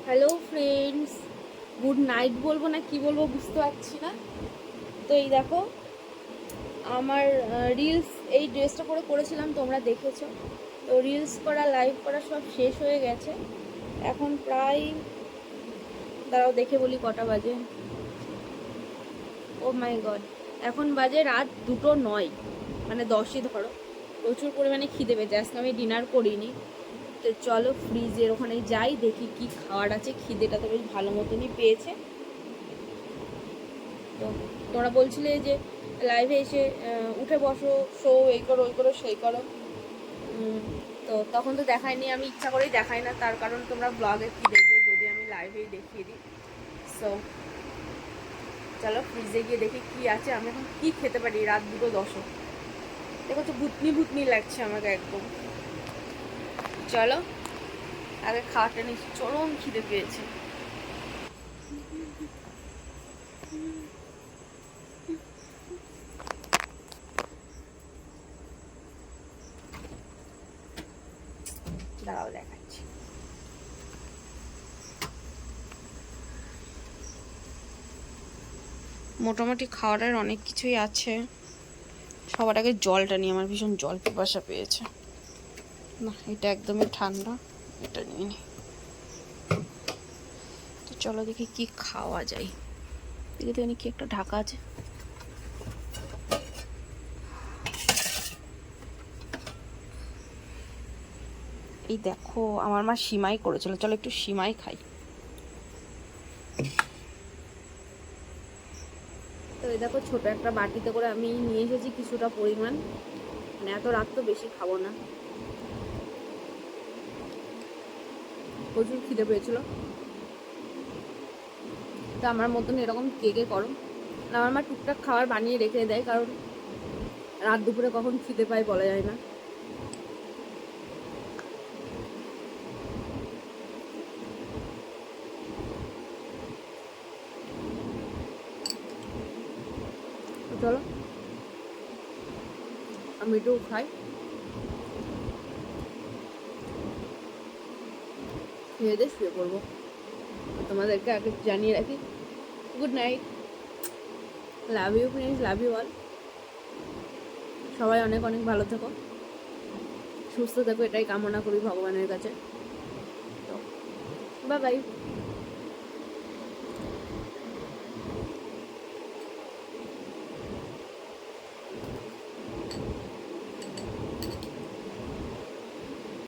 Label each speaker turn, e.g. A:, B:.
A: Hello friends, good night বলবো না কি বলবো বুঝতে পারছি না। তো এই দেখো আমার রিলস, এই ড্রেসটা করেছিলাম, তোমরা দেখেছো। তো রিলস করা, লাইভ করা সব শেষ হয়ে গেছে। এখন প্রায়, দাঁড়াও দেখে বলি কটা বাজে। ও মাই গড, এখন বাজে রাত 2:09, মানে 10ই ধরো। প্রচুর পরিমাণে খিদে পেয়েছে, আজকে আমি ডিনার করিনি। তো চলো ফ্রিজের ওখানে যাই, দেখি কি খাওয়ার আছে। খিদেটা তো বেশ ভালো মতনই পেয়েছে। তো তোমরা বলছিলে যে লাইভে এসে উঠে বসো, শো, এই করো ওই করো সেই করো। তো তখন তো দেখায়নি, আমি ইচ্ছা করেই দেখাই না, তার কারণ তোমরা ব্লগে কি দেখবে যদি আমি লাইভেই দেখিয়ে দিই। সো চলো ফ্রিজে গিয়ে দেখি কি আছে, আমি এখন কি খেতে পারি। রাত 2:10, দেখো তো ভুতনি ভুতনি লাগছে আমাকে একদম। চলো আগে খাওয়াটা নিচ্ছি, চরম খিদে পেয়েছে। দাঁড়াও দেখাচ্ছি। মোটামুটি খাওয়ারের অনেক কিছুই আছে। সবার আগে জলটা নিয়ে, আমার ভীষণ জল পিপাসা পেয়েছে। না, এটা একদমই ঠান্ডা, এটা নিয়ে নি। তো চলো দেখি কি খাওয়া যায়। দেখি তো কি একটা ঢাকা আছে। এই দেখো আমার মা সিমাই করেছিল, চলো একটু সিমাই খাই। তো এই দেখো ছোট একটা বাটিতে করে আমি নিয়ে এসেছি কিছুটা পরিমাণ, মানে এত রাত তো বেশি খাবো না। প্রচুর খিদে পেয়েছিল। তো আমার মতন এরকম কে কে করো। আমার মা টুকটাক খাবার বানিয়ে রেখে দেয়, কারণ রাত দুপুরে কখন খিদে পায় বলা যায় না। চলো আমি একটু খাই, খেয়ে দিয়ে শুয়ে পড়বো। তোমাদেরকে আগে জানিয়ে রাখি, good night, love you friends, love you all. সবাই অনেক অনেক ভালো থেকো, সুস্থ থেকো, এটাই কামনা করি ভগবানের কাছে। তো বাই বাই।